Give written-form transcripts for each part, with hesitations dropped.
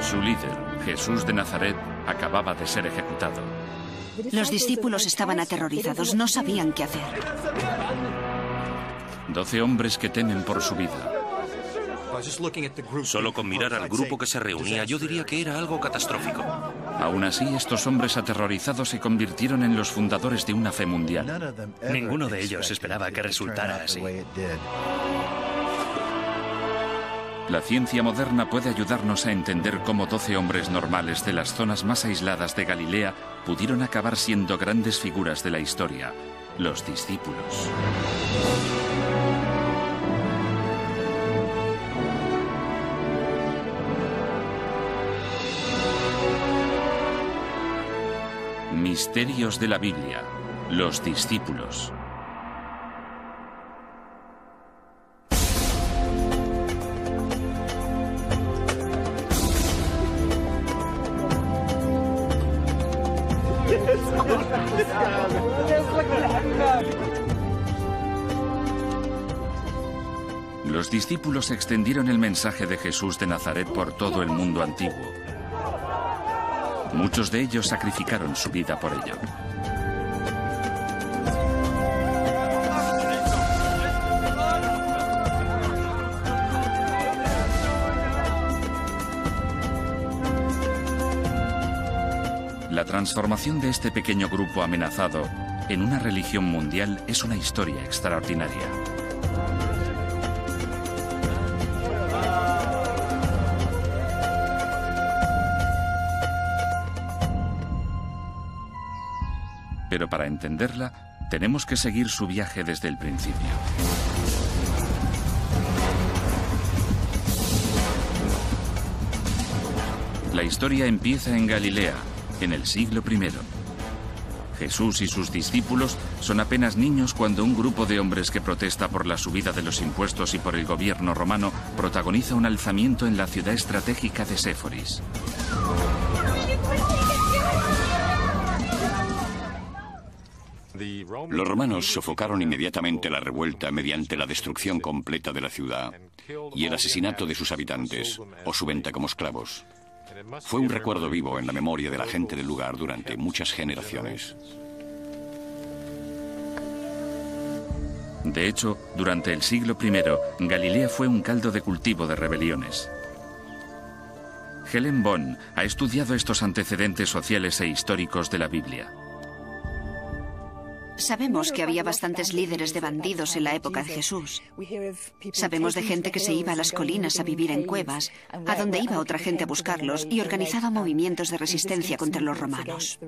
Su líder, Jesús de Nazaret, acababa de ser ejecutado. Los discípulos estaban aterrorizados, no sabían qué hacer. 12 hombres que temen por su vida. Solo con mirar al grupo que se reunía, yo diría que era algo catastrófico. Aún así, estos hombres aterrorizados se convirtieron en los fundadores de una fe mundial. Ninguno de ellos esperaba que resultara así. La ciencia moderna puede ayudarnos a entender cómo 12 hombres normales de las zonas más aisladas de Galilea pudieron acabar siendo grandes figuras de la historia, los discípulos. Misterios de la Biblia, los discípulos. Los discípulos extendieron el mensaje de Jesús de Nazaret por todo el mundo antiguo. Muchos de ellos sacrificaron su vida por ello. La transformación de este pequeño grupo amenazado en una religión mundial es una historia extraordinaria. Pero para entenderla, tenemos que seguir su viaje desde el principio. La historia empieza en Galilea, en el siglo I. Jesús y sus discípulos son apenas niños cuando un grupo de hombres que protesta por la subida de los impuestos y por el gobierno romano protagoniza un alzamiento en la ciudad estratégica de Séforis. Los romanos sofocaron inmediatamente la revuelta mediante la destrucción completa de la ciudad y el asesinato de sus habitantes o su venta como esclavos. Fue un recuerdo vivo en la memoria de la gente del lugar durante muchas generaciones. De hecho, durante el siglo I, Galilea fue un caldo de cultivo de rebeliones. Helen Bonn ha estudiado estos antecedentes sociales e históricos de la Biblia. Sabemos que había bastantes líderes de bandidos en la época de Jesús. Sabemos de gente que se iba a las colinas a vivir en cuevas, a donde iba otra gente a buscarlos y organizaba movimientos de resistencia contra los romanos.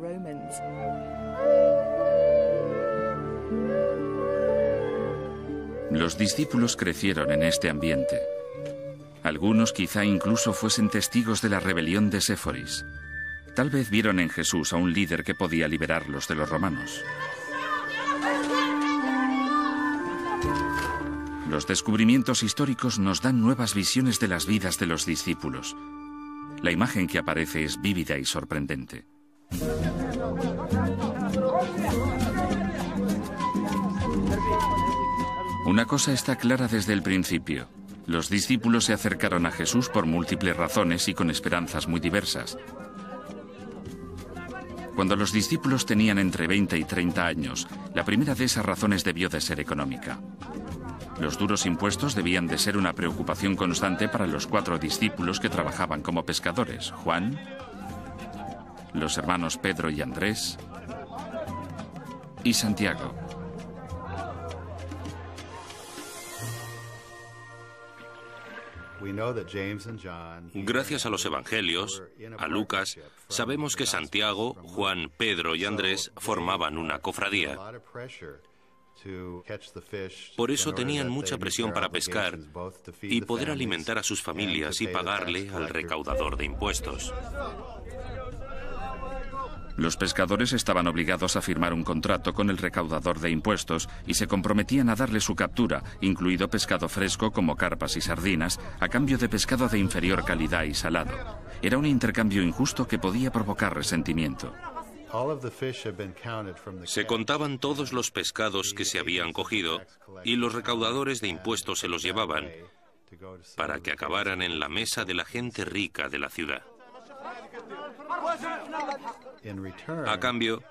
Los discípulos crecieron en este ambiente. Algunos quizá incluso fuesen testigos de la rebelión de Séforis. Tal vez vieron en Jesús a un líder que podía liberarlos de los romanos. Los descubrimientos históricos nos dan nuevas visiones de las vidas de los discípulos. La imagen que aparece es vívida y sorprendente. Una cosa está clara desde el principio. Los discípulos se acercaron a Jesús por múltiples razones y con esperanzas muy diversas. Cuando los discípulos tenían entre 20 y 30 años, la primera de esas razones debió de ser económica. Los duros impuestos debían de ser una preocupación constante para los 4 discípulos que trabajaban como pescadores: Juan, los hermanos Pedro y Andrés y Santiago. Gracias a los evangelios, a Lucas, sabemos que Santiago, Juan, Pedro y Andrés formaban una cofradía. Por eso tenían mucha presión para pescar y poder alimentar a sus familias y pagarle al recaudador de impuestos. Los pescadores estaban obligados a firmar un contrato con el recaudador de impuestos y se comprometían a darle su captura, incluido pescado fresco como carpas y sardinas, a cambio de pescado de inferior calidad y salado. Era un intercambio injusto que podía provocar resentimiento. Se contaban todos los pescados que se habían cogido y los recaudadores de impuestos se los llevaban para que acabaran en la mesa de la gente rica de la ciudad. A cambio,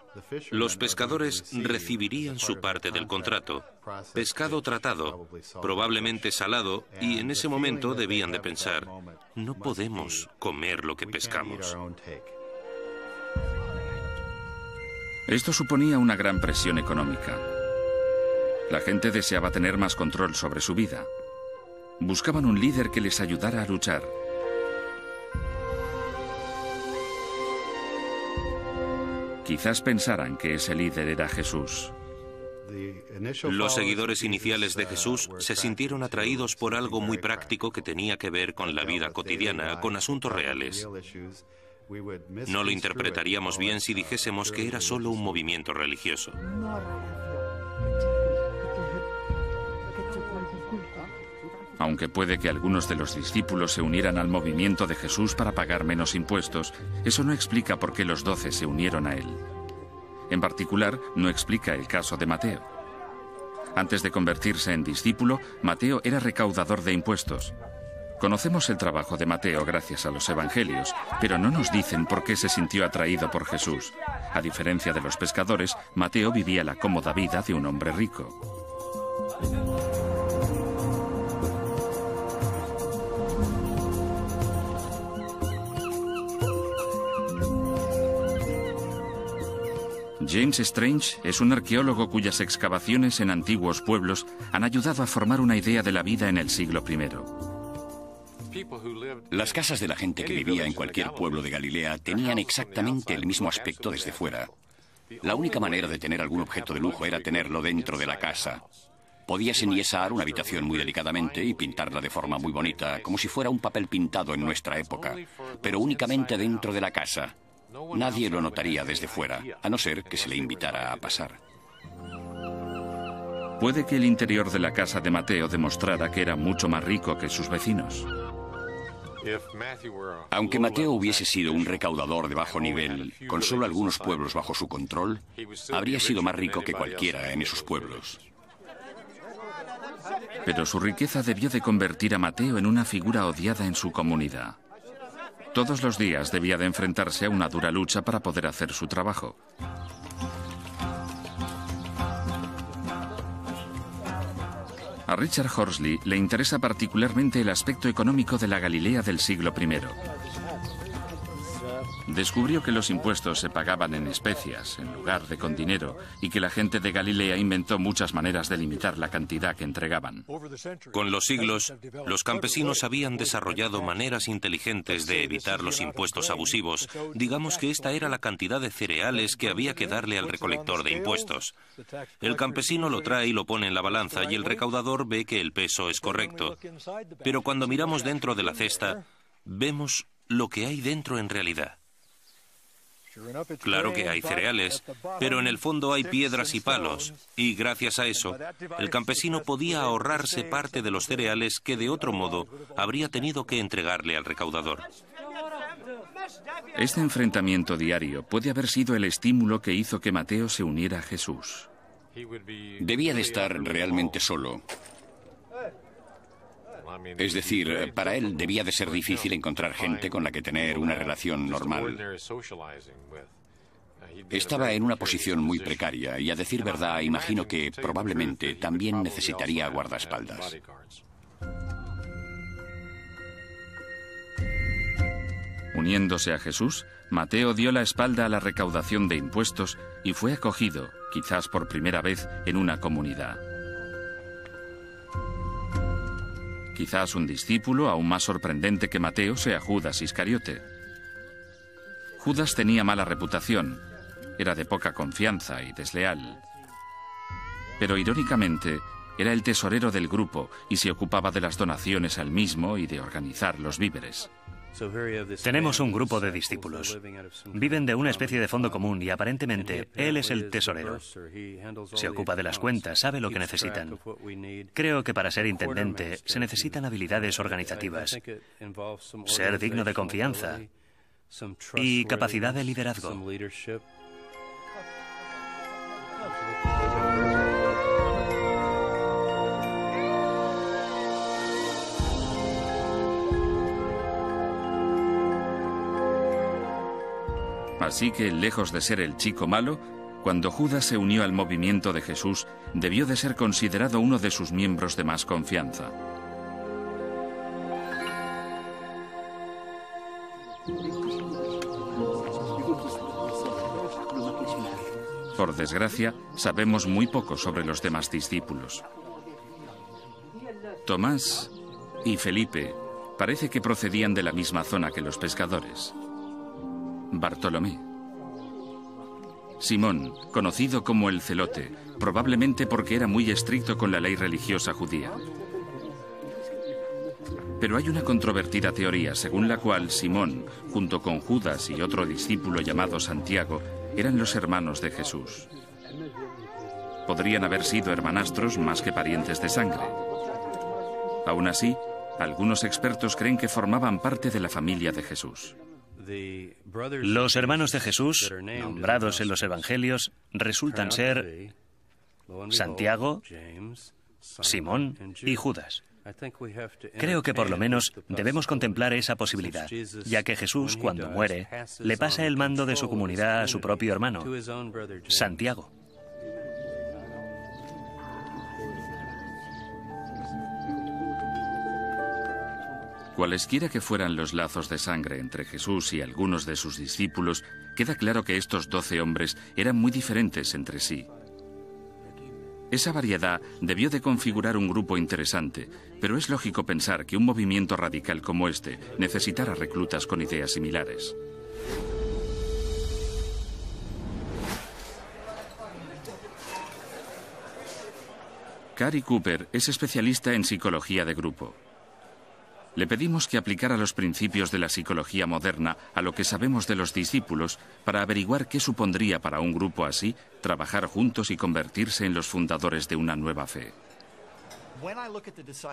los pescadores recibirían su parte del contrato, pescado tratado, probablemente salado, y en ese momento debían de pensar, no podemos comer lo que pescamos. Esto suponía una gran presión económica. La gente deseaba tener más control sobre su vida. Buscaban un líder que les ayudara a luchar. Quizás pensaran que ese líder era Jesús. Los seguidores iniciales de Jesús se sintieron atraídos por algo muy práctico que tenía que ver con la vida cotidiana, con asuntos reales. No lo interpretaríamos bien si dijésemos que era solo un movimiento religioso. Aunque puede que algunos de los discípulos se unieran al movimiento de Jesús para pagar menos impuestos, eso no explica por qué los 12 se unieron a él. En particular, no explica el caso de Mateo. Antes de convertirse en discípulo, Mateo era recaudador de impuestos. Conocemos el trabajo de Mateo gracias a los evangelios, pero no nos dicen por qué se sintió atraído por Jesús. A diferencia de los pescadores, Mateo vivía la cómoda vida de un hombre rico. James Strange es un arqueólogo cuyas excavaciones en antiguos pueblos han ayudado a formar una idea de la vida en el siglo I. Las casas de la gente que vivía en cualquier pueblo de Galilea tenían exactamente el mismo aspecto desde fuera. La única manera de tener algún objeto de lujo era tenerlo dentro de la casa. Podías enyesar una habitación muy delicadamente y pintarla de forma muy bonita, como si fuera un papel pintado en nuestra época, pero únicamente dentro de la casa. Nadie lo notaría desde fuera, a no ser que se le invitara a pasar. Puede que el interior de la casa de Mateo demostrara que era mucho más rico que sus vecinos. Aunque Mateo hubiese sido un recaudador de bajo nivel, con solo algunos pueblos bajo su control, habría sido más rico que cualquiera en esos pueblos. Pero su riqueza debió de convertir a Mateo en una figura odiada en su comunidad. Todos los días debía de enfrentarse a una dura lucha para poder hacer su trabajo. A Richard Horsley le interesa particularmente el aspecto económico de la Galilea del siglo I. Descubrió que los impuestos se pagaban en especias, en lugar de con dinero, y que la gente de Galilea inventó muchas maneras de limitar la cantidad que entregaban. Con los siglos, los campesinos habían desarrollado maneras inteligentes de evitar los impuestos abusivos. Digamos que esta era la cantidad de cereales que había que darle al recolector de impuestos. El campesino lo trae y lo pone en la balanza y el recaudador ve que el peso es correcto. Pero cuando miramos dentro de la cesta, vemos lo que hay dentro en realidad. Claro que hay cereales, pero en el fondo hay piedras y palos, y gracias a eso, el campesino podía ahorrarse parte de los cereales que de otro modo habría tenido que entregarle al recaudador. Este enfrentamiento diario puede haber sido el estímulo que hizo que Mateo se uniera a Jesús. Debía de estar realmente solo. Es decir, para él debía de ser difícil encontrar gente con la que tener una relación normal. Estaba en una posición muy precaria y, a decir verdad, imagino que probablemente también necesitaría guardaespaldas. Uniéndose a Jesús, Mateo dio la espalda a la recaudación de impuestos y fue acogido, quizás por primera vez, en una comunidad. Quizás un discípulo aún más sorprendente que Mateo sea Judas Iscariote. Judas tenía mala reputación, era de poca confianza y desleal. Pero irónicamente, era el tesorero del grupo y se ocupaba de las donaciones al mismo y de organizar los víveres. Tenemos un grupo de discípulos. Viven de una especie de fondo común y aparentemente él es el tesorero. Se ocupa de las cuentas, sabe lo que necesitan. Creo que para ser intendente se necesitan habilidades organizativas, ser digno de confianza y capacidad de liderazgo. Así que, lejos de ser el chico malo, cuando Judas se unió al movimiento de Jesús, debió de ser considerado uno de sus miembros de más confianza. Por desgracia, sabemos muy poco sobre los demás discípulos. Tomás y Felipe parece que procedían de la misma zona que los pescadores. Bartolomé. Simón, conocido como el Celote, probablemente porque era muy estricto con la ley religiosa judía. Pero hay una controvertida teoría según la cual Simón, junto con Judas y otro discípulo llamado Santiago, eran los hermanos de Jesús. Podrían haber sido hermanastros más que parientes de sangre. Aún así, algunos expertos creen que formaban parte de la familia de Jesús. Los hermanos de Jesús, nombrados en los evangelios, resultan ser Santiago, Simón y Judas. Creo que por lo menos debemos contemplar esa posibilidad, ya que Jesús, cuando muere, le pasa el mando de su comunidad a su propio hermano, Santiago. Cualesquiera que fueran los lazos de sangre entre Jesús y algunos de sus discípulos, queda claro que estos 12 hombres eran muy diferentes entre sí. Esa variedad debió de configurar un grupo interesante, pero es lógico pensar que un movimiento radical como este necesitara reclutas con ideas similares. Cary Cooper es especialista en psicología de grupo. Le pedimos que aplicara los principios de la psicología moderna a lo que sabemos de los discípulos para averiguar qué supondría para un grupo así trabajar juntos y convertirse en los fundadores de una nueva fe.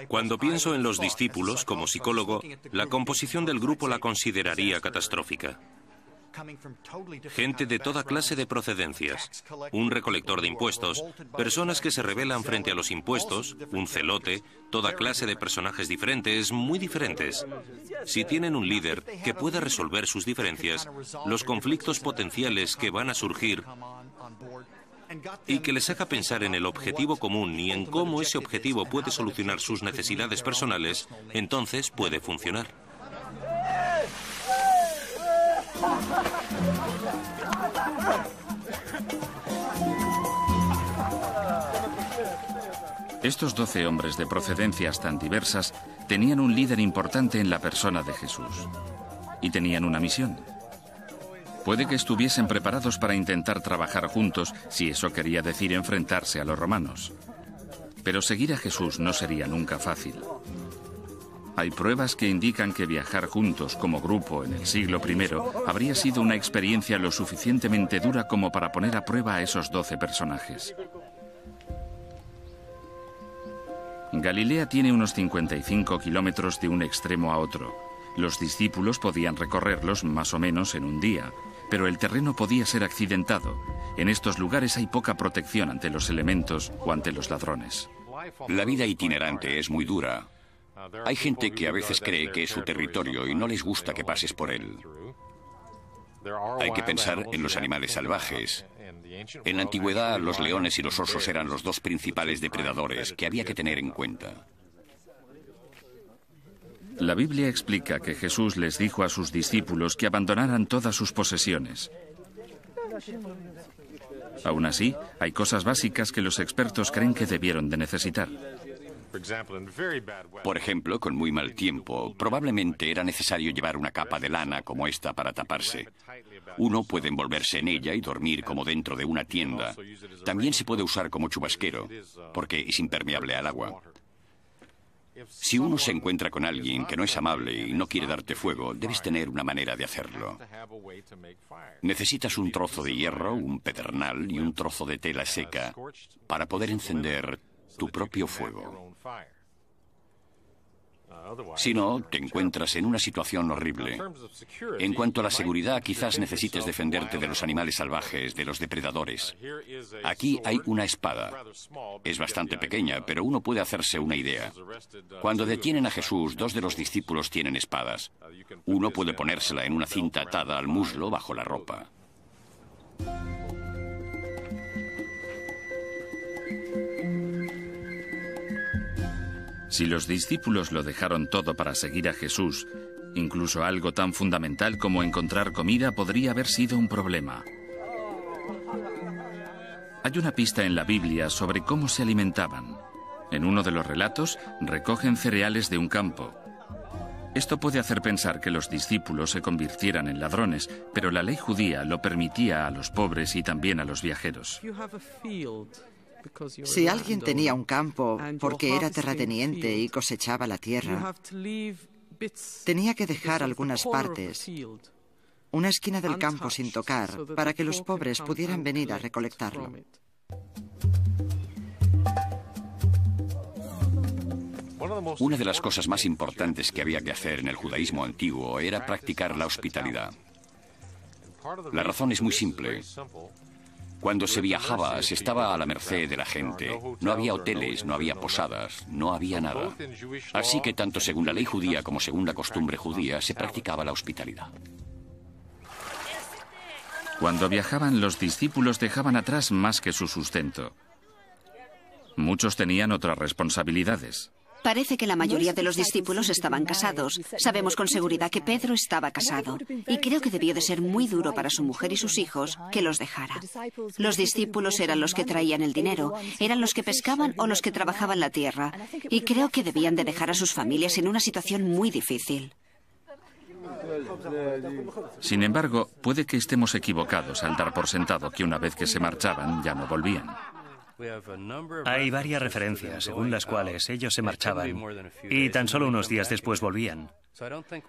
Cuando pienso en los discípulos como psicólogo, la composición del grupo la consideraría catastrófica. Gente de toda clase de procedencias, un recolector de impuestos, personas que se rebelan frente a los impuestos, un celote, toda clase de personajes diferentes, muy diferentes. Si tienen un líder que pueda resolver sus diferencias, los conflictos potenciales que van a surgir y que les haga pensar en el objetivo común y en cómo ese objetivo puede solucionar sus necesidades personales, entonces puede funcionar. Estos 12 hombres de procedencias tan diversas tenían un líder importante en la persona de Jesús. Y tenían una misión. Puede que estuviesen preparados para intentar trabajar juntos, si eso quería decir enfrentarse a los romanos. Pero seguir a Jesús no sería nunca fácil. Hay pruebas que indican que viajar juntos como grupo en el siglo I habría sido una experiencia lo suficientemente dura como para poner a prueba a esos 12 personajes. Galilea tiene unos 55 kilómetros de un extremo a otro. Los discípulos podían recorrerlos más o menos en un día, pero el terreno podía ser accidentado. En estos lugares hay poca protección ante los elementos o ante los ladrones. La vida itinerante es muy dura. Hay gente que a veces cree que es su territorio y no les gusta que pases por él. Hay que pensar en los animales salvajes. En la antigüedad, los leones y los osos eran los dos principales depredadores que había que tener en cuenta. La Biblia explica que Jesús les dijo a sus discípulos que abandonaran todas sus posesiones. Aún así, hay cosas básicas que los expertos creen que debieron de necesitar. Por ejemplo, con muy mal tiempo, probablemente era necesario llevar una capa de lana como esta para taparse. Uno puede envolverse en ella y dormir como dentro de una tienda. También se puede usar como chubasquero, porque es impermeable al agua. Si uno se encuentra con alguien que no es amable y no quiere darte fuego, debes tener una manera de hacerlo. Necesitas un trozo de hierro, un pedernal y un trozo de tela seca para poder encender tu propio fuego. Si no, te encuentras en una situación horrible. En cuanto a la seguridad, quizás necesites defenderte de los animales salvajes, de los depredadores. Aquí hay una espada. Es bastante pequeña, pero uno puede hacerse una idea. Cuando detienen a Jesús, 2 de los discípulos tienen espadas. Uno puede ponérsela en una cinta atada al muslo bajo la ropa. Si los discípulos lo dejaron todo para seguir a Jesús, incluso algo tan fundamental como encontrar comida podría haber sido un problema. Hay una pista en la Biblia sobre cómo se alimentaban. En uno de los relatos, recogen cereales de un campo. Esto puede hacer pensar que los discípulos se convirtieran en ladrones, pero la ley judía lo permitía a los pobres y también a los viajeros. Si alguien tenía un campo porque era terrateniente y cosechaba la tierra, tenía que dejar algunas partes, una esquina del campo sin tocar, para que los pobres pudieran venir a recolectarlo. Una de las cosas más importantes que había que hacer en el judaísmo antiguo era practicar la hospitalidad. La razón es muy simple. Cuando se viajaba, se estaba a la merced de la gente. No había hoteles, no había posadas, no había nada. Así que tanto según la ley judía como según la costumbre judía, se practicaba la hospitalidad. Cuando viajaban, los discípulos dejaban atrás más que su sustento. Muchos tenían otras responsabilidades. Parece que la mayoría de los discípulos estaban casados. Sabemos con seguridad que Pedro estaba casado. Y creo que debió de ser muy duro para su mujer y sus hijos que los dejara. Los discípulos eran los que traían el dinero, eran los que pescaban o los que trabajaban la tierra. Y creo que debían de dejar a sus familias en una situación muy difícil. Sin embargo, puede que estemos equivocados al dar por sentado que una vez que se marchaban ya no volvían. Hay varias referencias según las cuales ellos se marchaban y tan solo unos días después volvían.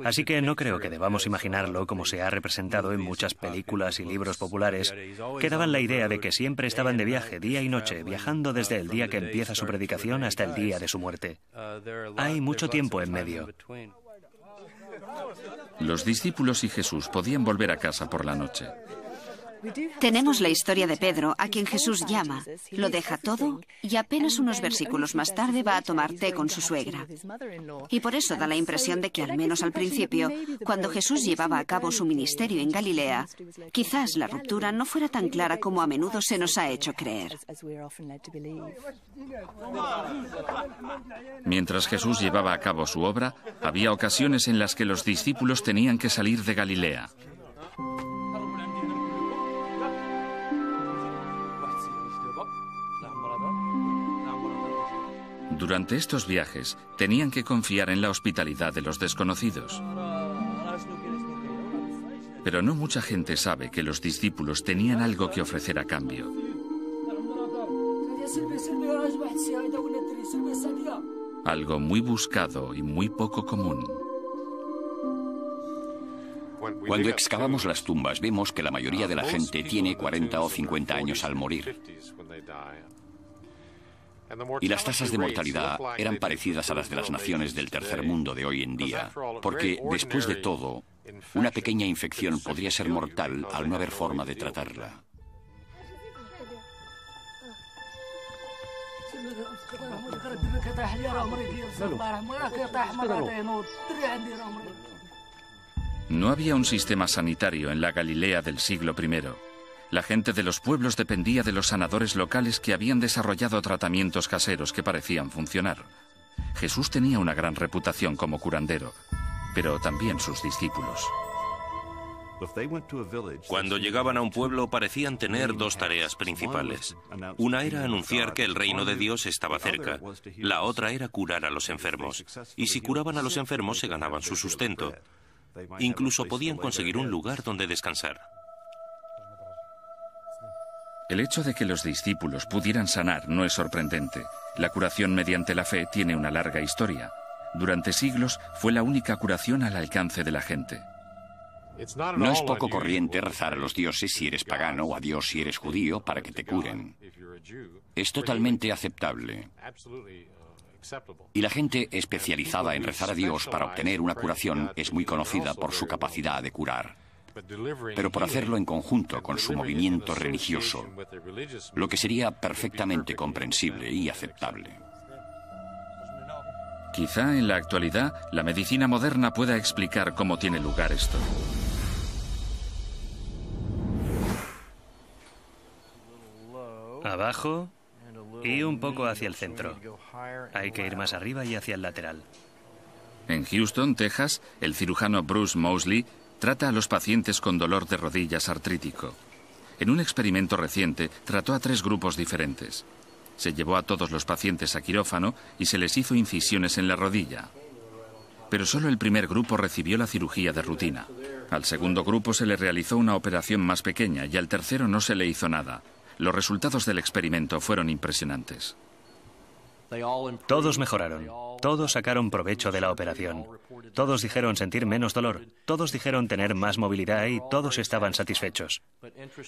Así que no creo que debamos imaginarlo como se ha representado en muchas películas y libros populares que daban la idea de que siempre estaban de viaje día y noche, viajando desde el día que empieza su predicación hasta el día de su muerte. Hay mucho tiempo en medio. Los discípulos y Jesús podían volver a casa por la noche. Tenemos la historia de Pedro, a quien Jesús llama. Lo deja todo y apenas unos versículos más tarde va a tomar té con su suegra. Y por eso da la impresión de que, al menos al principio, cuando Jesús llevaba a cabo su ministerio en Galilea, quizás la ruptura no fuera tan clara como a menudo se nos ha hecho creer. Mientras Jesús llevaba a cabo su obra, había ocasiones en las que los discípulos tenían que salir de Galilea. Durante estos viajes, tenían que confiar en la hospitalidad de los desconocidos. Pero no mucha gente sabe que los discípulos tenían algo que ofrecer a cambio. Algo muy buscado y muy poco común. Cuando excavamos las tumbas, vemos que la mayoría de la gente tiene 40 o 50 años al morir. Y las tasas de mortalidad eran parecidas a las de las naciones del tercer mundo de hoy en día, porque, después de todo, una pequeña infección podría ser mortal al no haber forma de tratarla. No había un sistema sanitario en la Galilea del siglo I. La gente de los pueblos dependía de los sanadores locales que habían desarrollado tratamientos caseros que parecían funcionar. Jesús tenía una gran reputación como curandero, pero también sus discípulos. Cuando llegaban a un pueblo parecían tener dos tareas principales. Una era anunciar que el reino de Dios estaba cerca. La otra era curar a los enfermos. Y si curaban a los enfermos se ganaban su sustento. Incluso podían conseguir un lugar donde descansar. El hecho de que los discípulos pudieran sanar no es sorprendente. La curación mediante la fe tiene una larga historia. Durante siglos fue la única curación al alcance de la gente. No es poco corriente rezar a los dioses si eres pagano o a Dios si eres judío para que te curen. Es totalmente aceptable. Y la gente especializada en rezar a Dios para obtener una curación es muy conocida por su capacidad de curar. Pero por hacerlo en conjunto con su movimiento religioso, lo que sería perfectamente comprensible y aceptable. Quizá en la actualidad la medicina moderna pueda explicar cómo tiene lugar esto. abajo y un poco hacia el centro. Hay que ir más arriba y hacia el lateral. En Houston, Texas, el cirujano Bruce Moseley trata a los pacientes con dolor de rodillas artrítico. En un experimento reciente, trató a 3 grupos diferentes. Se llevó a todos los pacientes a quirófano y se les hizo incisiones en la rodilla. Pero solo el primer grupo recibió la cirugía de rutina. Al segundo grupo se le realizó una operación más pequeña y al tercero no se le hizo nada. Los resultados del experimento fueron impresionantes. Todos mejoraron. Todos sacaron provecho de la operación. Todos dijeron sentir menos dolor. Todos dijeron tener más movilidad y todos estaban satisfechos.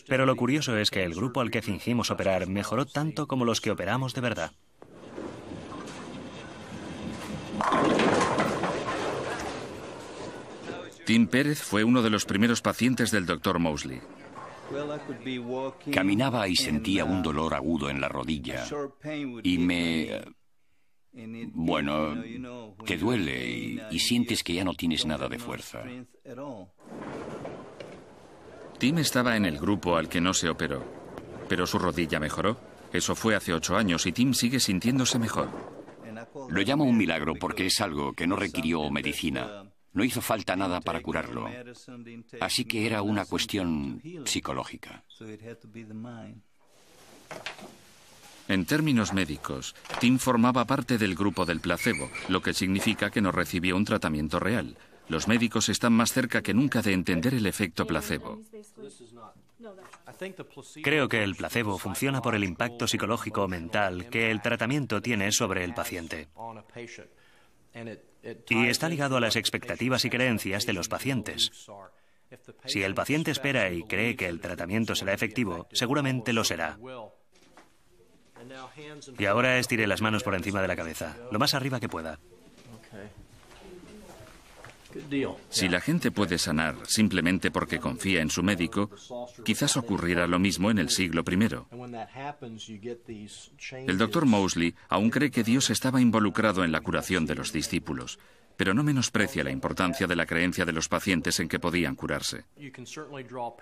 Pero lo curioso es que el grupo al que fingimos operar mejoró tanto como los que operamos de verdad. Tim Pérez fue uno de los primeros pacientes del Dr. Moseley. Caminaba y sentía un dolor agudo en la rodilla y bueno, te duele y sientes que ya no tienes nada de fuerza. Tim estaba en el grupo al que no se operó, pero su rodilla mejoró. Eso fue hace 8 años y Tim sigue sintiéndose mejor. Lo llamo un milagro porque es algo que no requirió medicina. No hizo falta nada para curarlo. Así que era una cuestión psicológica. En términos médicos, Tim formaba parte del grupo del placebo, lo que significa que no recibió un tratamiento real. Los médicos están más cerca que nunca de entender el efecto placebo. Creo que el placebo funciona por el impacto psicológico o mental que el tratamiento tiene sobre el paciente. Y está ligado a las expectativas y creencias de los pacientes. Si el paciente espera y cree que el tratamiento será efectivo, seguramente lo será. Y ahora estire las manos por encima de la cabeza, lo más arriba que pueda. Si la gente puede sanar simplemente porque confía en su médico, quizás ocurriera lo mismo en el siglo I. El Dr. Moseley aún cree que Dios estaba involucrado en la curación de los discípulos, pero no menosprecia la importancia de la creencia de los pacientes en que podían curarse.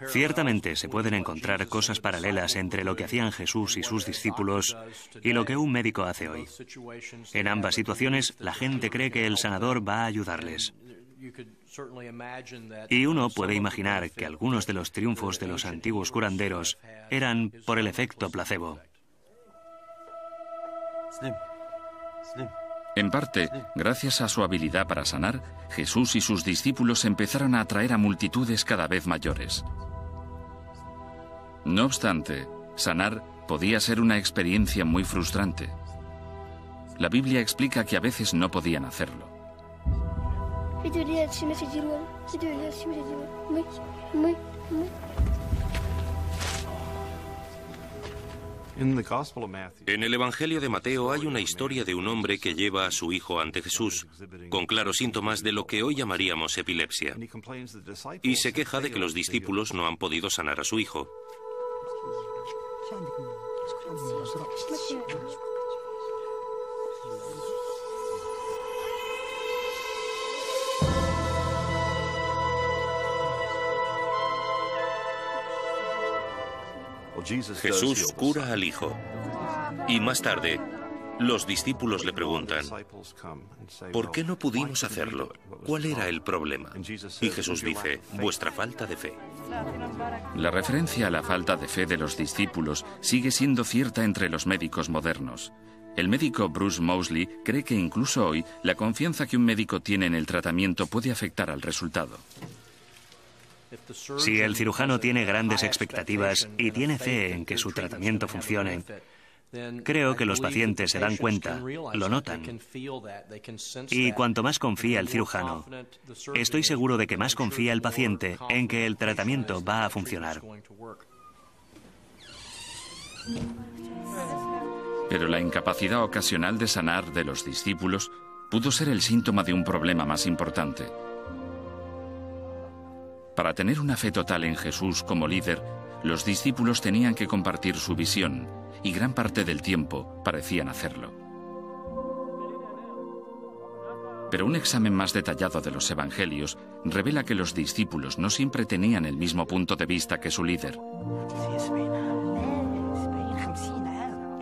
Ciertamente se pueden encontrar cosas paralelas entre lo que hacían Jesús y sus discípulos y lo que un médico hace hoy. En ambas situaciones, la gente cree que el sanador va a ayudarles. Y uno puede imaginar que algunos de los triunfos de los antiguos curanderos eran por el efecto placebo. En parte, gracias a su habilidad para sanar, Jesús y sus discípulos empezaron a atraer a multitudes cada vez mayores. No obstante, sanar podía ser una experiencia muy frustrante. La Biblia explica que a veces no podían hacerlo. En el Evangelio de Mateo hay una historia de un hombre que lleva a su hijo ante Jesús, con claros síntomas de lo que hoy llamaríamos epilepsia, y se queja de que los discípulos no han podido sanar a su hijo. Jesús cura al hijo. Y más tarde, los discípulos le preguntan, ¿por qué no pudimos hacerlo? ¿Cuál era el problema? Y Jesús dice, vuestra falta de fe. La referencia a la falta de fe de los discípulos sigue siendo cierta entre los médicos modernos. El médico Bruce Moseley cree que incluso hoy la confianza que un médico tiene en el tratamiento puede afectar al resultado. Si el cirujano tiene grandes expectativas y tiene fe en que su tratamiento funcione, creo que los pacientes se dan cuenta, lo notan. Y cuanto más confía el cirujano, estoy seguro de que más confía el paciente en que el tratamiento va a funcionar. Pero la incapacidad ocasional de sanar de los discípulos pudo ser el síntoma de un problema más importante. Para tener una fe total en Jesús como líder, los discípulos tenían que compartir su visión, y gran parte del tiempo parecían hacerlo. Pero un examen más detallado de los evangelios revela que los discípulos no siempre tenían el mismo punto de vista que su líder.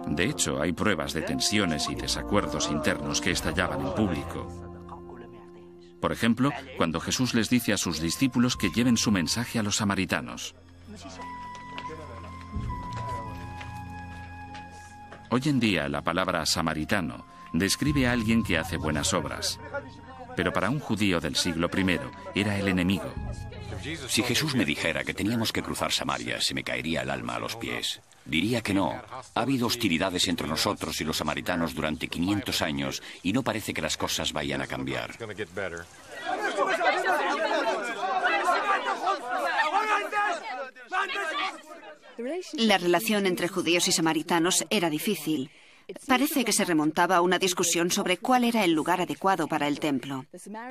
De hecho, hay pruebas de tensiones y desacuerdos internos que estallaban en público. Por ejemplo, cuando Jesús les dice a sus discípulos que lleven su mensaje a los samaritanos. Hoy en día, la palabra samaritano describe a alguien que hace buenas obras. Pero para un judío del siglo I era el enemigo. Si Jesús me dijera que teníamos que cruzar Samaria, se me caería el alma a los pies. Diría que no. Ha habido hostilidades entre nosotros y los samaritanos durante 500 años y no parece que las cosas vayan a cambiar. La relación entre judíos y samaritanos era difícil. Parece que se remontaba a una discusión sobre cuál era el lugar adecuado para el templo.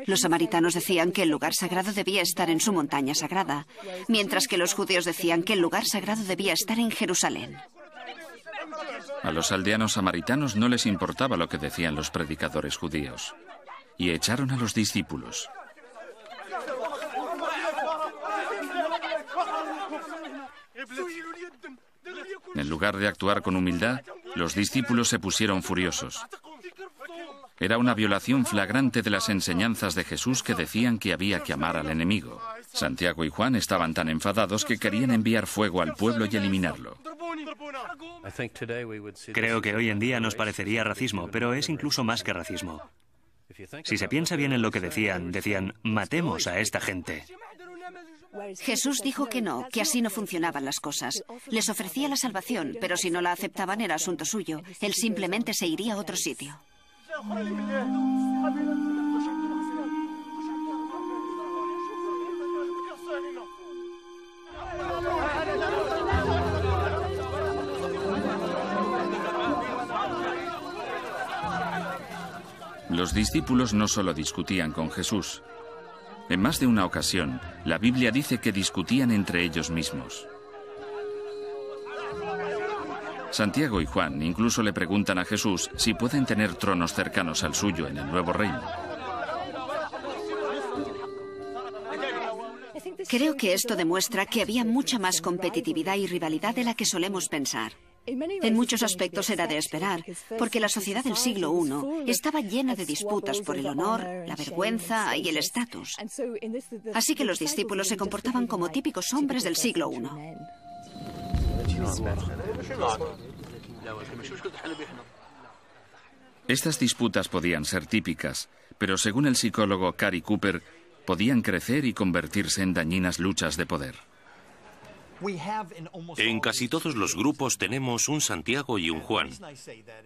Los samaritanos decían que el lugar sagrado debía estar en su montaña sagrada, mientras que los judíos decían que el lugar sagrado debía estar en Jerusalén. A los aldeanos samaritanos no les importaba lo que decían los predicadores judíos, y echaron a los discípulos. En lugar de actuar con humildad, los discípulos se pusieron furiosos. Era una violación flagrante de las enseñanzas de Jesús que decían que había que amar al enemigo. Santiago y Juan estaban tan enfadados que querían enviar fuego al pueblo y eliminarlo. Creo que hoy en día nos parecería racismo, pero es incluso más que racismo. Si se piensa bien en lo que decían, matemos a esta gente. Jesús dijo que no, que así no funcionaban las cosas. Les ofrecía la salvación, pero si no la aceptaban era asunto suyo. Él simplemente se iría a otro sitio. Los discípulos no solo discutían con Jesús. En más de una ocasión, la Biblia dice que discutían entre ellos mismos. Santiago y Juan incluso le preguntan a Jesús si pueden tener tronos cercanos al suyo en el nuevo reino. Creo que esto demuestra que había mucha más competitividad y rivalidad de la que solemos pensar. En muchos aspectos era de esperar, porque la sociedad del siglo I estaba llena de disputas por el honor, la vergüenza y el estatus. Así que los discípulos se comportaban como típicos hombres del siglo I. Estas disputas podían ser típicas, pero según el psicólogo Cary Cooper, podían crecer y convertirse en dañinas luchas de poder. En casi todos los grupos tenemos un Santiago y un Juan.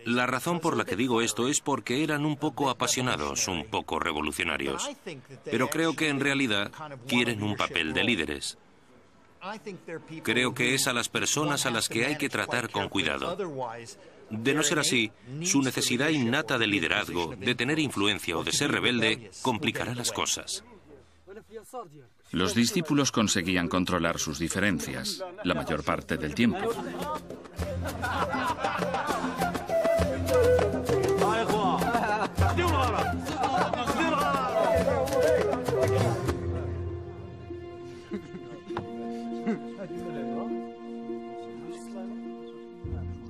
La razón por la que digo esto es porque eran un poco apasionados, un poco revolucionarios. Pero creo que en realidad quieren un papel de líderes. Creo que es a las personas a las que hay que tratar con cuidado. De no ser así, su necesidad innata de liderazgo, de tener influencia o de ser rebelde, complicará las cosas. Los discípulos conseguían controlar sus diferencias la mayor parte del tiempo.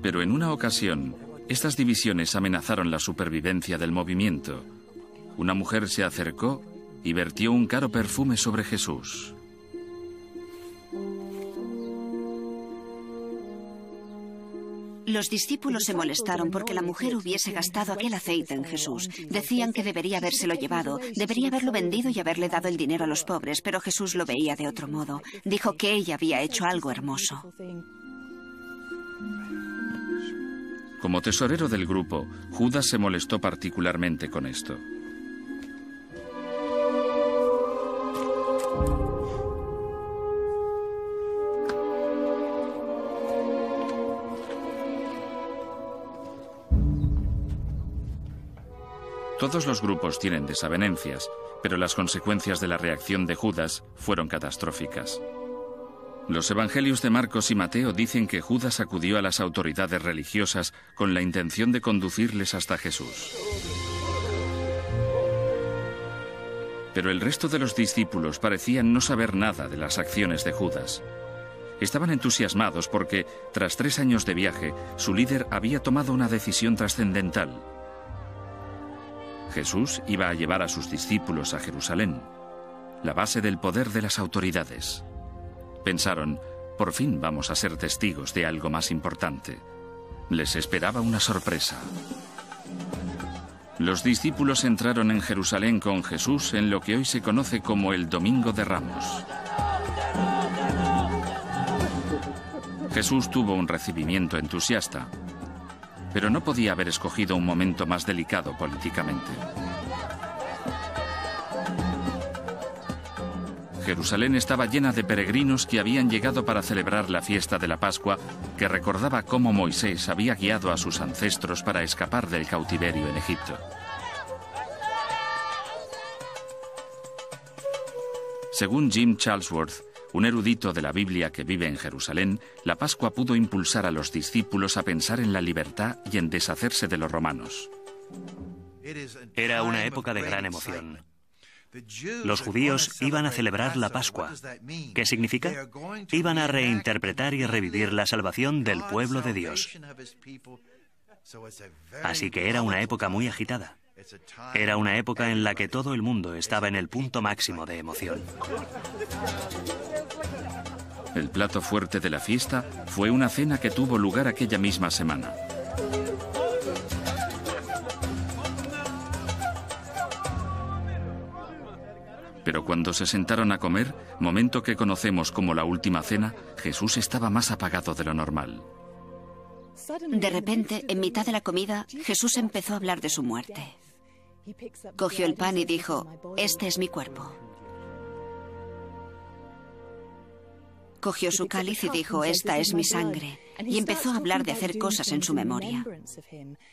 Pero en una ocasión, estas divisiones amenazaron la supervivencia del movimiento. Una mujer se acercó y vertió un caro perfume sobre Jesús. Los discípulos se molestaron porque la mujer hubiese gastado aquel aceite en Jesús. Decían que debería habérselo llevado, debería haberlo vendido y haberle dado el dinero a los pobres, pero Jesús lo veía de otro modo. Dijo que ella había hecho algo hermoso. Como tesorero del grupo, Judas se molestó particularmente con esto. Todos los grupos tienen desavenencias, pero las consecuencias de la reacción de Judas fueron catastróficas. Los evangelios de Marcos y Mateo dicen que Judas acudió a las autoridades religiosas con la intención de conducirles hasta Jesús. Pero el resto de los discípulos parecían no saber nada de las acciones de Judas. Estaban entusiasmados porque, tras 3 años de viaje, su líder había tomado una decisión trascendental. Jesús iba a llevar a sus discípulos a Jerusalén, la base del poder de las autoridades. Pensaron, por fin vamos a ser testigos de algo más importante. Les esperaba una sorpresa. Los discípulos entraron en Jerusalén con Jesús en lo que hoy se conoce como el Domingo de Ramos. Jesús tuvo un recibimiento entusiasta, pero no podía haber escogido un momento más delicado políticamente. Jerusalén estaba llena de peregrinos que habían llegado para celebrar la fiesta de la Pascua, que recordaba cómo Moisés había guiado a sus ancestros para escapar del cautiverio en Egipto. Según Jim Charlesworth, un erudito de la Biblia que vive en Jerusalén, la Pascua pudo impulsar a los discípulos a pensar en la libertad y en deshacerse de los romanos. Era una época de gran emoción. Los judíos iban a celebrar la Pascua. ¿Qué significa? Iban a reinterpretar y revivir la salvación del pueblo de Dios. Así que era una época muy agitada. Era una época en la que todo el mundo estaba en el punto máximo de emoción. El plato fuerte de la fiesta fue una cena que tuvo lugar aquella misma semana. Pero cuando se sentaron a comer, momento que conocemos como la última cena, Jesús estaba más apagado de lo normal. De repente, en mitad de la comida, Jesús empezó a hablar de su muerte. Cogió el pan y dijo, «Este es mi cuerpo». Cogió su cáliz y dijo, «Esta es mi sangre». Y empezó a hablar de hacer cosas en su memoria.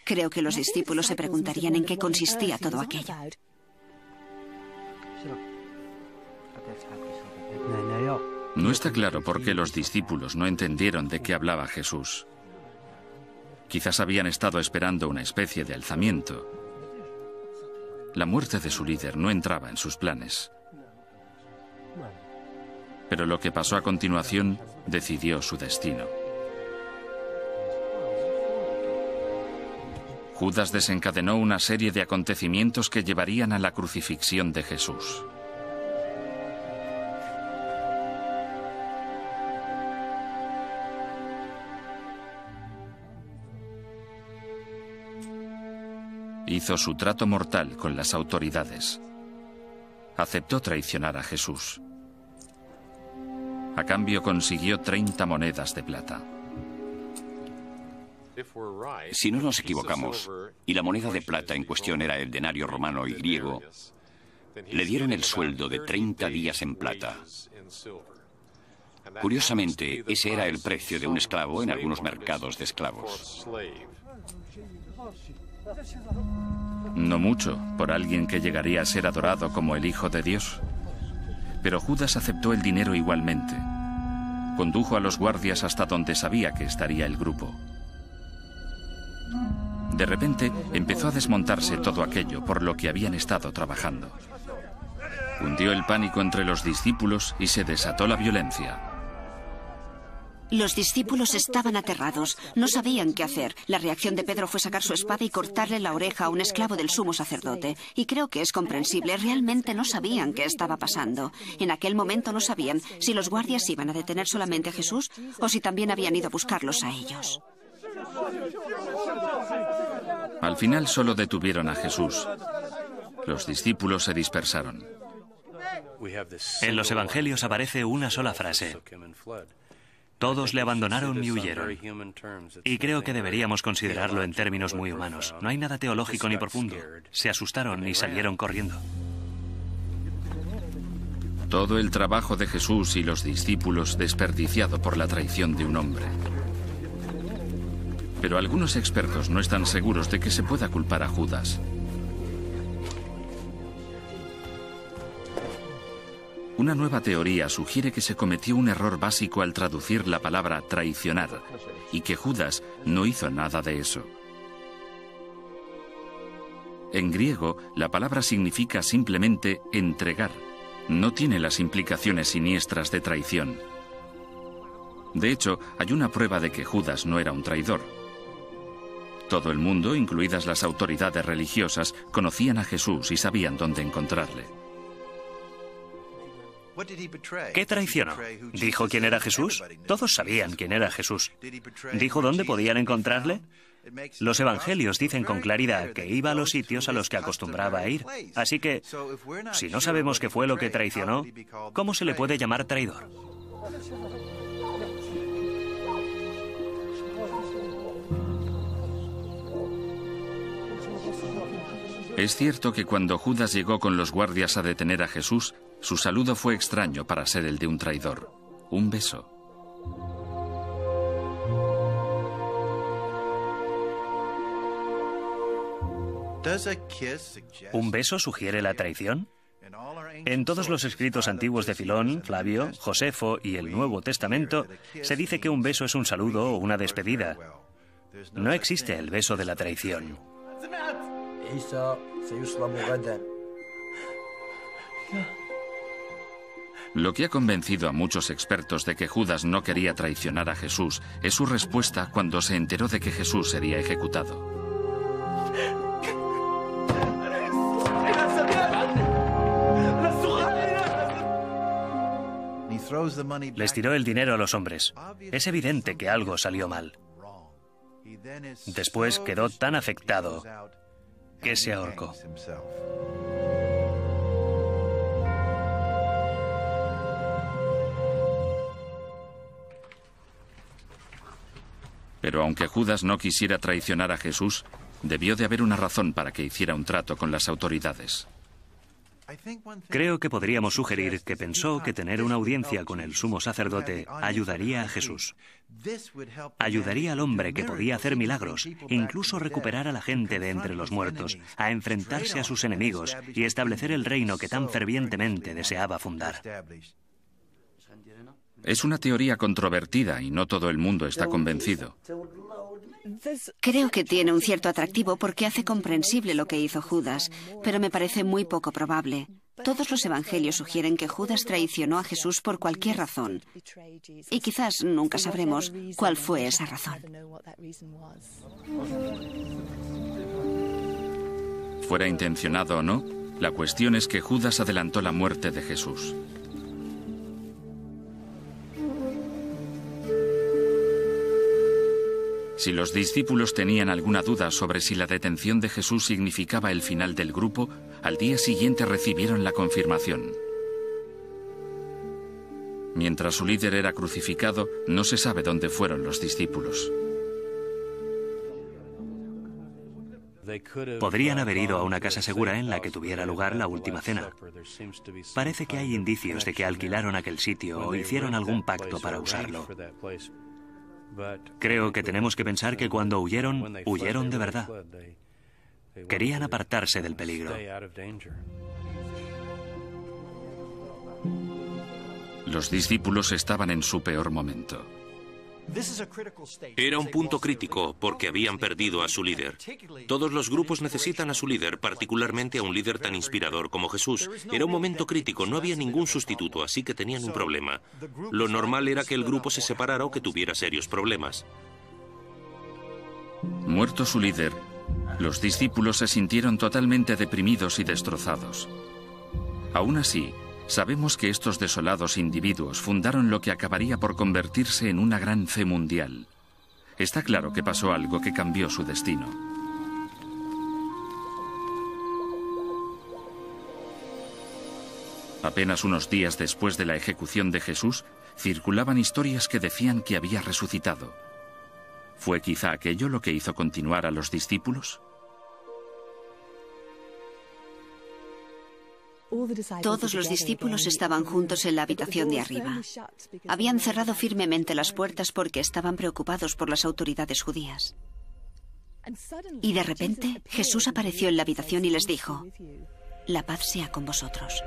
Creo que los discípulos se preguntarían en qué consistía todo aquello. No está claro por qué los discípulos no entendieron de qué hablaba Jesús. Quizás habían estado esperando una especie de alzamiento. La muerte de su líder no entraba en sus planes. Pero lo que pasó a continuación decidió su destino. Judas desencadenó una serie de acontecimientos que llevarían a la crucifixión de Jesús. Hizo su trato mortal con las autoridades. Aceptó traicionar a Jesús. A cambio consiguió 30 monedas de plata. Si no nos equivocamos, y la moneda de plata en cuestión era el denario romano y griego, le dieron el sueldo de 30 días en plata. Curiosamente, ese era el precio de un esclavo en algunos mercados de esclavos. No mucho por alguien que llegaría a ser adorado como el Hijo de Dios. Pero Judas aceptó el dinero igualmente. Condujo a los guardias hasta donde sabía que estaría el grupo. De repente empezó a desmontarse todo aquello por lo que habían estado trabajando. Hundió el pánico entre los discípulos y se desató la violencia. Los discípulos estaban aterrados, no sabían qué hacer. La reacción de Pedro fue sacar su espada y cortarle la oreja a un esclavo del sumo sacerdote. Y creo que es comprensible, realmente no sabían qué estaba pasando. En aquel momento no sabían si los guardias iban a detener solamente a Jesús o si también habían ido a buscarlos a ellos. Al final solo detuvieron a Jesús. Los discípulos se dispersaron. En los evangelios aparece una sola frase. Todos le abandonaron y huyeron. Y creo que deberíamos considerarlo en términos muy humanos. No hay nada teológico ni profundo. Se asustaron y salieron corriendo. Todo el trabajo de Jesús y los discípulos desperdiciado por la traición de un hombre. Pero algunos expertos no están seguros de que se pueda culpar a Judas. Una nueva teoría sugiere que se cometió un error básico al traducir la palabra traicionar y que Judas no hizo nada de eso. En griego, la palabra significa simplemente entregar. No tiene las implicaciones siniestras de traición. De hecho, hay una prueba de que Judas no era un traidor. Todo el mundo, incluidas las autoridades religiosas, conocían a Jesús y sabían dónde encontrarle. ¿Qué traicionó? ¿Dijo quién era Jesús? Todos sabían quién era Jesús. ¿Dijo dónde podían encontrarle? Los evangelios dicen con claridad que iba a los sitios a los que acostumbraba a ir. Así que, si no sabemos qué fue lo que traicionó, ¿cómo se le puede llamar traidor? Es cierto que cuando Judas llegó con los guardias a detener a Jesús, su saludo fue extraño para ser el de un traidor. Un beso. ¿Un beso sugiere la traición? En todos los escritos antiguos de Filón, Flavio, Josefo y el Nuevo Testamento, se dice que un beso es un saludo o una despedida. No existe el beso de la traición. Lo que ha convencido a muchos expertos de que Judas no quería traicionar a Jesús es su respuesta cuando se enteró de que Jesús sería ejecutado. Les tiró el dinero a los hombres. Es evidente que algo salió mal. Después quedó tan afectado que se ahorcó. Pero aunque Judas no quisiera traicionar a Jesús, debió de haber una razón para que hiciera un trato con las autoridades. Creo que podríamos sugerir que pensó que tener una audiencia con el sumo sacerdote ayudaría a Jesús. Ayudaría al hombre que podía hacer milagros, incluso recuperar a la gente de entre los muertos, a enfrentarse a sus enemigos y establecer el reino que tan fervientemente deseaba fundar. Es una teoría controvertida y no todo el mundo está convencido. Creo que tiene un cierto atractivo porque hace comprensible lo que hizo Judas, pero me parece muy poco probable. Todos los evangelios sugieren que Judas traicionó a Jesús por cualquier razón. Y quizás nunca sabremos cuál fue esa razón. Fuera intencionado o no, la cuestión es que Judas adelantó la muerte de Jesús. Si los discípulos tenían alguna duda sobre si la detención de Jesús significaba el final del grupo, al día siguiente recibieron la confirmación. Mientras su líder era crucificado, no se sabe dónde fueron los discípulos. Podrían haber ido a una casa segura en la que tuviera lugar la última cena. Parece que hay indicios de que alquilaron aquel sitio o hicieron algún pacto para usarlo. Creo que tenemos que pensar que cuando huyeron, huyeron de verdad. Querían apartarse del peligro. Los discípulos estaban en su peor momento. Era un punto crítico porque habían perdido a su líder. Todos los grupos necesitan a su líder, particularmente a un líder tan inspirador como Jesús. Era un momento crítico, no había ningún sustituto, así que tenían un problema. Lo normal era que el grupo se separara o que tuviera serios problemas. Muerto su líder, los discípulos se sintieron totalmente deprimidos y destrozados. Aún así, sabemos que estos desolados individuos fundaron lo que acabaría por convertirse en una gran fe mundial. Está claro que pasó algo que cambió su destino. Apenas unos días después de la ejecución de Jesús, circulaban historias que decían que había resucitado. ¿Fue quizá aquello lo que hizo continuar a los discípulos? Todos los discípulos estaban juntos en la habitación de arriba. Habían cerrado firmemente las puertas porque estaban preocupados por las autoridades judías. Y de repente Jesús apareció en la habitación y les dijo: «La paz sea con vosotros».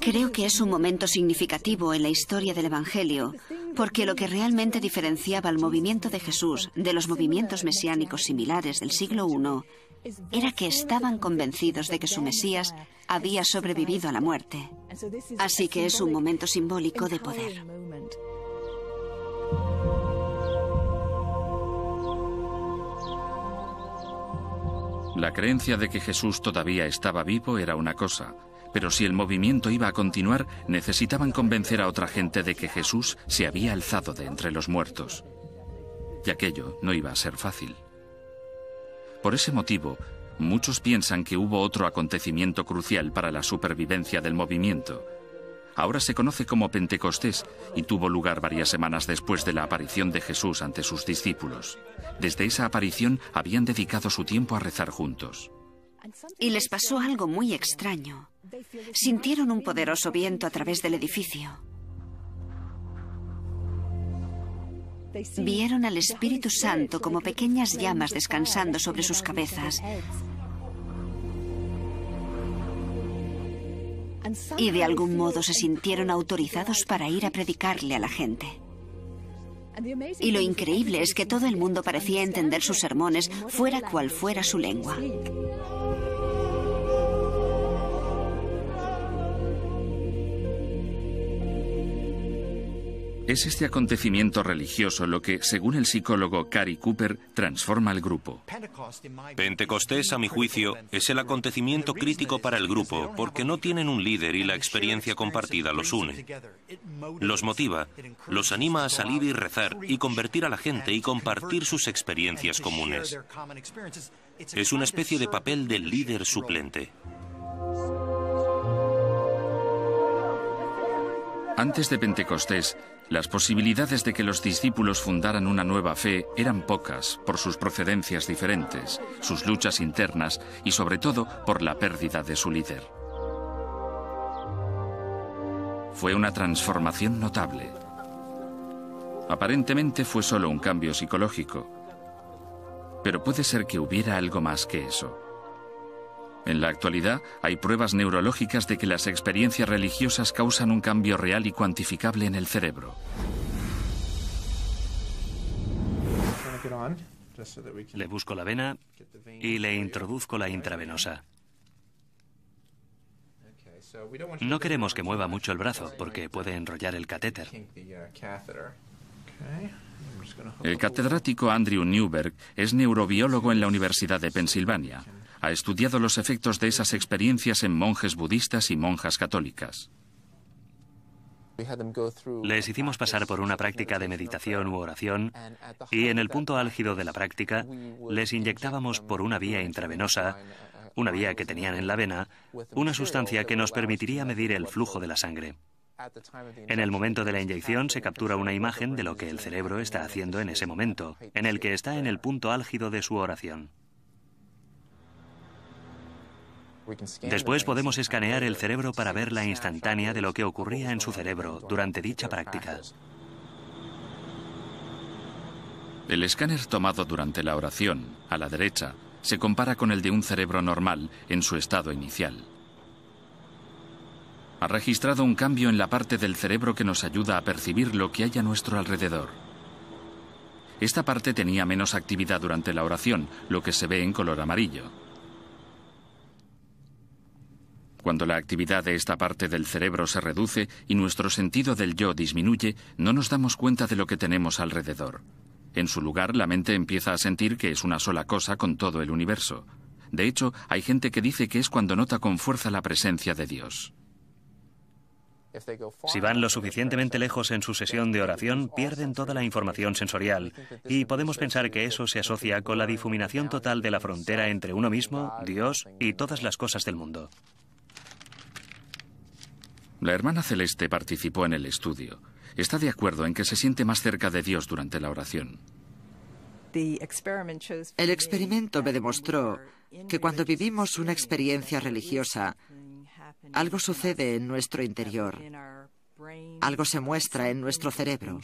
Creo que es un momento significativo en la historia del Evangelio, porque lo que realmente diferenciaba al movimiento de Jesús de los movimientos mesiánicos similares del siglo I era que estaban convencidos de que su Mesías había sobrevivido a la muerte. Así que es un momento simbólico de poder. La creencia de que Jesús todavía estaba vivo era una cosa, pero si el movimiento iba a continuar, necesitaban convencer a otra gente de que Jesús se había alzado de entre los muertos. Y aquello no iba a ser fácil. Por ese motivo, muchos piensan que hubo otro acontecimiento crucial para la supervivencia del movimiento. Ahora se conoce como Pentecostés y tuvo lugar varias semanas después de la aparición de Jesús ante sus discípulos. Desde esa aparición habían dedicado su tiempo a rezar juntos. Y les pasó algo muy extraño. Sintieron un poderoso viento a través del edificio. Vieron al Espíritu Santo como pequeñas llamas descansando sobre sus cabezas. Y de algún modo se sintieron autorizados para ir a predicarle a la gente. Y lo increíble es que todo el mundo parecía entender sus sermones, fuera cual fuera su lengua. Es este acontecimiento religioso lo que, según el psicólogo Cary Cooper, transforma el grupo. Pentecostés, a mi juicio, es el acontecimiento crítico para el grupo, porque no tienen un líder y la experiencia compartida los une. Los motiva, los anima a salir y rezar y convertir a la gente y compartir sus experiencias comunes. Es una especie de papel del líder suplente. Antes de Pentecostés, las posibilidades de que los discípulos fundaran una nueva fe eran pocas por sus procedencias diferentes, sus luchas internas y sobre todo por la pérdida de su líder. Fue una transformación notable. Aparentemente fue solo un cambio psicológico, pero puede ser que hubiera algo más que eso. En la actualidad, hay pruebas neurológicas de que las experiencias religiosas causan un cambio real y cuantificable en el cerebro. Le busco la vena y le introduzco la intravenosa. No queremos que mueva mucho el brazo porque puede enrollar el catéter. El catedrático Andrew Newberg es neurobiólogo en la Universidad de Pensilvania. Ha estudiado los efectos de esas experiencias en monjes budistas y monjas católicas. Les hicimos pasar por una práctica de meditación u oración y en el punto álgido de la práctica les inyectábamos por una vía intravenosa, una vía que tenían en la vena, una sustancia que nos permitiría medir el flujo de la sangre. En el momento de la inyección se captura una imagen de lo que el cerebro está haciendo en ese momento, en el que está en el punto álgido de su oración. Después podemos escanear el cerebro para ver la instantánea de lo que ocurría en su cerebro durante dicha práctica. El escáner tomado durante la oración, a la derecha, se compara con el de un cerebro normal en su estado inicial. Ha registrado un cambio en la parte del cerebro que nos ayuda a percibir lo que hay a nuestro alrededor. Esta parte tenía menos actividad durante la oración, lo que se ve en color amarillo. Cuando la actividad de esta parte del cerebro se reduce y nuestro sentido del yo disminuye, no nos damos cuenta de lo que tenemos alrededor. En su lugar, la mente empieza a sentir que es una sola cosa con todo el universo. De hecho, hay gente que dice que es cuando nota con fuerza la presencia de Dios. Si van lo suficientemente lejos en su sesión de oración, pierden toda la información sensorial y podemos pensar que eso se asocia con la difuminación total de la frontera entre uno mismo, Dios y todas las cosas del mundo. La hermana Celeste participó en el estudio. Está de acuerdo en que se siente más cerca de Dios durante la oración. El experimento me demostró que cuando vivimos una experiencia religiosa, algo sucede en nuestro interior. Algo se muestra en nuestro cerebro.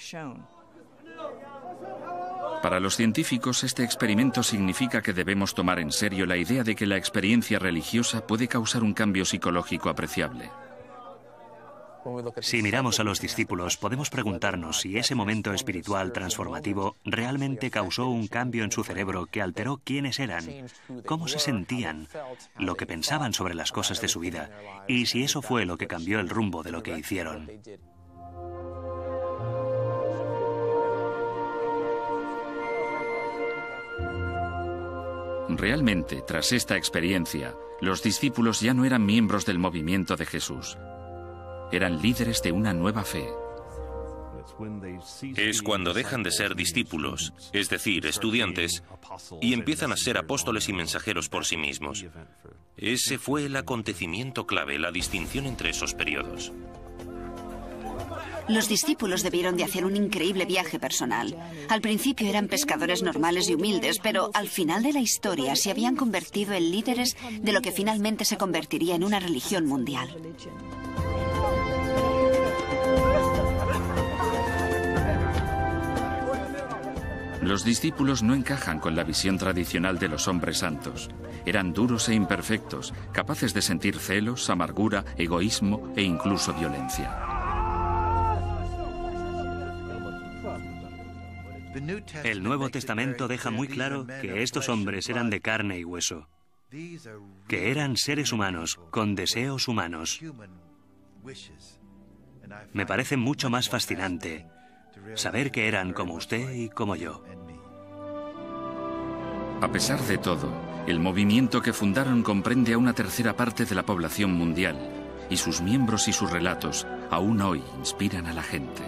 Para los científicos, este experimento significa que debemos tomar en serio la idea de que la experiencia religiosa puede causar un cambio psicológico apreciable. Si miramos a los discípulos, podemos preguntarnos si ese momento espiritual transformativo realmente causó un cambio en su cerebro que alteró quiénes eran, cómo se sentían, lo que pensaban sobre las cosas de su vida, y si eso fue lo que cambió el rumbo de lo que hicieron. Realmente, tras esta experiencia, los discípulos ya no eran miembros del movimiento de Jesús. Eran líderes de una nueva fe. Es cuando dejan de ser discípulos, es decir, estudiantes, y empiezan a ser apóstoles y mensajeros por sí mismos. Ese fue el acontecimiento clave, la distinción entre esos periodos. Los discípulos debieron de hacer un increíble viaje personal. Al principio eran pescadores normales y humildes, pero al final de la historia se habían convertido en líderes de lo que finalmente se convertiría en una religión mundial. Los discípulos no encajan con la visión tradicional de los hombres santos. Eran duros e imperfectos, capaces de sentir celos, amargura, egoísmo e incluso violencia. El Nuevo Testamento deja muy claro que estos hombres eran de carne y hueso, que eran seres humanos, con deseos humanos. Me parece mucho más fascinante saber que eran como usted y como yo. A pesar de todo, el movimiento que fundaron comprende a una tercera parte de la población mundial, y sus miembros y sus relatos aún hoy inspiran a la gente.